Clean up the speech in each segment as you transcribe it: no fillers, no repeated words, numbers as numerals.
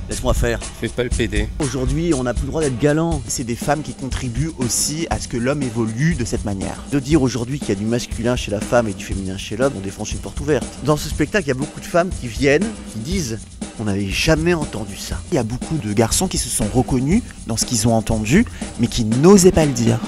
Laisse-moi faire. Fais pas le PD. Aujourd'hui, on n'a plus le droit d'être galant. C'est des femmes qui contribuent aussi à ce que l'homme évolue de cette manière. De dire aujourd'hui qu'il y a du masculin chez la femme et du féminin chez l'homme, on défonce une porte ouverte. Dans ce spectacle, il y a beaucoup de femmes qui viennent, qui disent « on n'avait jamais entendu ça ». Il y a beaucoup de garçons qui se sont reconnus dans ce qu'ils ont entendu, mais qui n'osaient pas le dire.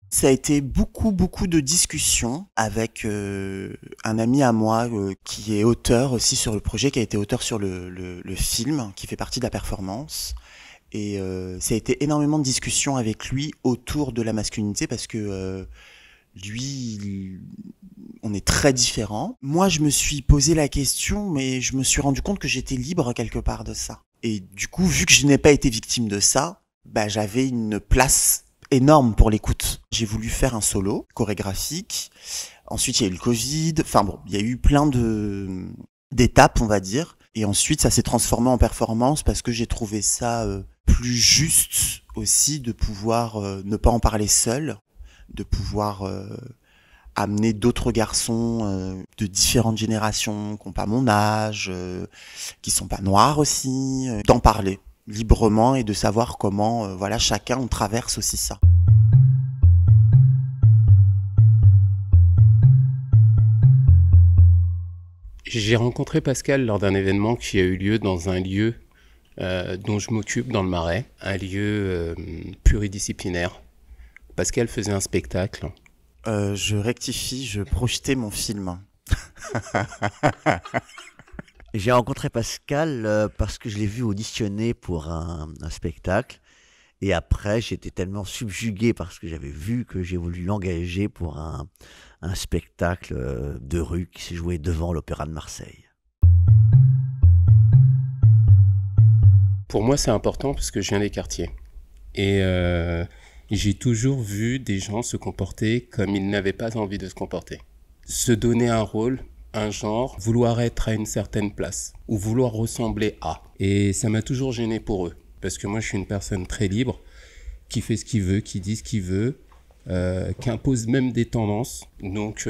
Ça a été beaucoup de discussions avec un ami à moi qui est auteur aussi sur le projet, qui a été auteur sur le film, qui fait partie de la performance. Et ça a été énormément de discussions avec lui autour de la masculinité parce que on est très différents. Moi, je me suis posé la question, mais je me suis rendu compte que j'étais libre quelque part de ça. Et du coup, vu que je n'ai pas été victime de ça, j'avais une place énorme pour l'écoute. J'ai voulu faire un solo chorégraphique. Ensuite, il y a eu le Covid. Enfin bon, il y a eu plein d'étapes, on va dire. Et ensuite, ça s'est transformé en performance parce que j'ai trouvé ça plus juste aussi de pouvoir ne pas en parler seul, de pouvoir amener d'autres garçons de différentes générations qui n'ont pas mon âge, qui sont pas noirs aussi, d'en parler librement et de savoir comment, chacun on traverse aussi ça. J'ai rencontré Pascal lors d'un événement qui a eu lieu dans un lieu dont je m'occupe dans le Marais, un lieu pluridisciplinaire. Pascal faisait un spectacle. Je rectifie, je projetais mon film. J'ai rencontré Pascal parce que je l'ai vu auditionner pour un spectacle. Et après, j'étais tellement subjugué parce que j'avais vu que j'ai voulu l'engager pour un spectacle de rue qui s'est joué devant l'Opéra de Marseille. Pour moi, c'est important parce que je viens des quartiers. Et j'ai toujours vu des gens se comporter comme ils n'avaient pas envie de se comporter. Se donner un rôle, un genre, vouloir être à une certaine place ou vouloir ressembler à. Et ça m'a toujours gêné pour eux. Parce que moi, je suis une personne très libre, qui fait ce qu'il veut, qui dit ce qu'il veut, qui impose même des tendances. Donc,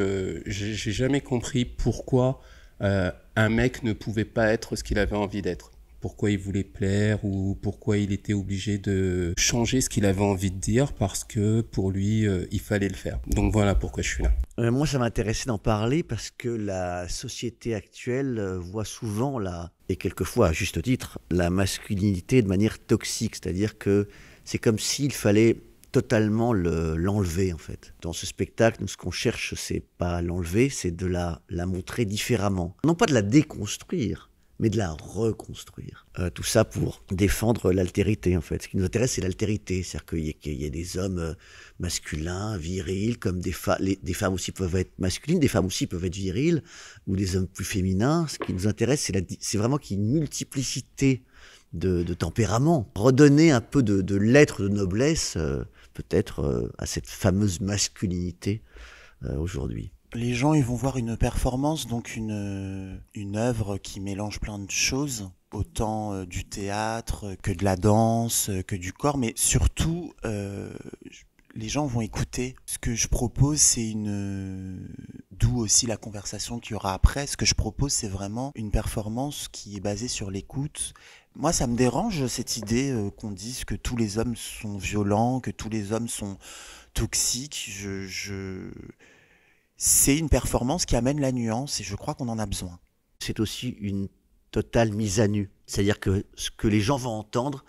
j'ai jamais compris pourquoi un mec ne pouvait pas être ce qu'il avait envie d'être. Pourquoi il voulait plaire ou pourquoi il était obligé de changer ce qu'il avait envie de dire parce que pour lui, il fallait le faire. Donc voilà pourquoi je suis là. Moi, ça m'intéressait d'en parler parce que la société actuelle voit souvent, et quelquefois à juste titre, la masculinité de manière toxique. C'est-à-dire que c'est comme s'il fallait totalement l'enlever en fait. Dans ce spectacle, nous, ce qu'on cherche, c'est pas l'enlever, c'est de la montrer différemment. Non pas de la déconstruire, mais de la reconstruire. Tout ça pour défendre l'altérité, en fait. Ce qui nous intéresse, c'est l'altérité. C'est-à-dire qu'il y a des hommes masculins, virils, comme des femmes aussi peuvent être masculines, des femmes aussi peuvent être viriles, ou des hommes plus féminins. Ce qui nous intéresse, c'est vraiment qu'il y ait une multiplicité de tempéraments. Redonner un peu de lettres de noblesse, peut-être, à cette fameuse masculinité aujourd'hui. Les gens, ils vont voir une performance, donc une œuvre qui mélange plein de choses, autant du théâtre que de la danse, que du corps, mais surtout, les gens vont écouter. Ce que je propose, c'est d'où aussi la conversation qu'il y aura après. Ce que je propose, c'est vraiment une performance qui est basée sur l'écoute. Moi, ça me dérange, cette idée qu'on dise que tous les hommes sont violents, que tous les hommes sont toxiques. C'est une performance qui amène la nuance et je crois qu'on en a besoin. C'est aussi une totale mise à nu. C'est-à-dire que ce que les gens vont entendre,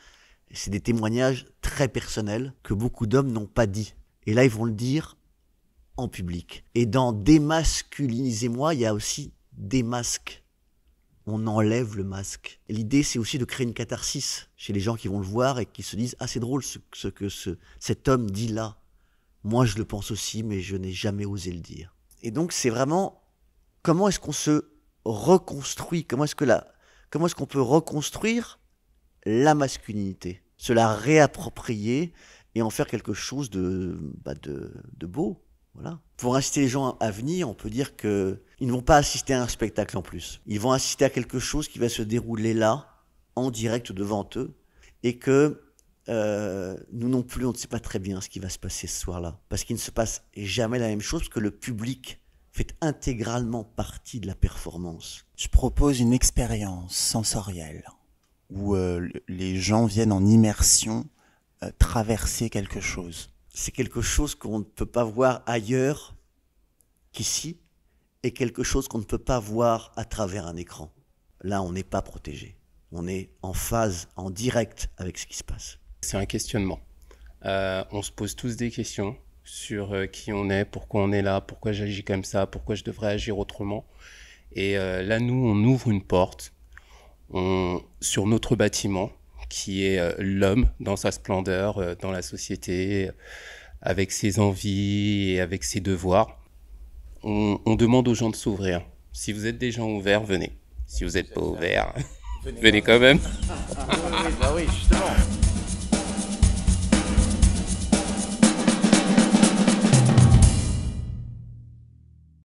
c'est des témoignages très personnels que beaucoup d'hommes n'ont pas dit. Et là, ils vont le dire en public. Et dans Démasculinisez-moi, il y a aussi des masques. On enlève le masque. L'idée, c'est aussi de créer une catharsis chez les gens qui vont le voir et qui se disent « Ah, c'est drôle ce que cet homme dit là. Moi, je le pense aussi, mais je n'ai jamais osé le dire. » Et donc, c'est vraiment comment est-ce qu'on se reconstruit, comment est-ce qu'on peut reconstruire la masculinité, se la réapproprier et en faire quelque chose de beau, Voilà. Pour inciter les gens à venir, on peut dire qu'ils ne vont pas assister à un spectacle en plus. Ils vont assister à quelque chose qui va se dérouler là, en direct devant eux, et que nous non plus, on ne sait pas très bien ce qui va se passer ce soir-là. Parce qu'il ne se passe jamais la même chose, parce que le public fait intégralement partie de la performance. Je propose une expérience sensorielle où les gens viennent en immersion traverser quelque chose. C'est quelque chose qu'on ne peut pas voir ailleurs qu'ici, et quelque chose qu'on ne peut pas voir à travers un écran. Là, on n'est pas protégé. On est en phase, en direct avec ce qui se passe. C'est un questionnement. On se pose tous des questions sur qui on est, pourquoi on est là, pourquoi j'agis comme ça, pourquoi je devrais agir autrement. Et là, nous, on ouvre une porte sur notre bâtiment, qui est l'homme dans sa splendeur, dans la société, avec ses envies et avec ses devoirs. On demande aux gens de s'ouvrir. Si vous êtes des gens ouverts, venez. Si vous n'êtes pas ouverts, venez quand même.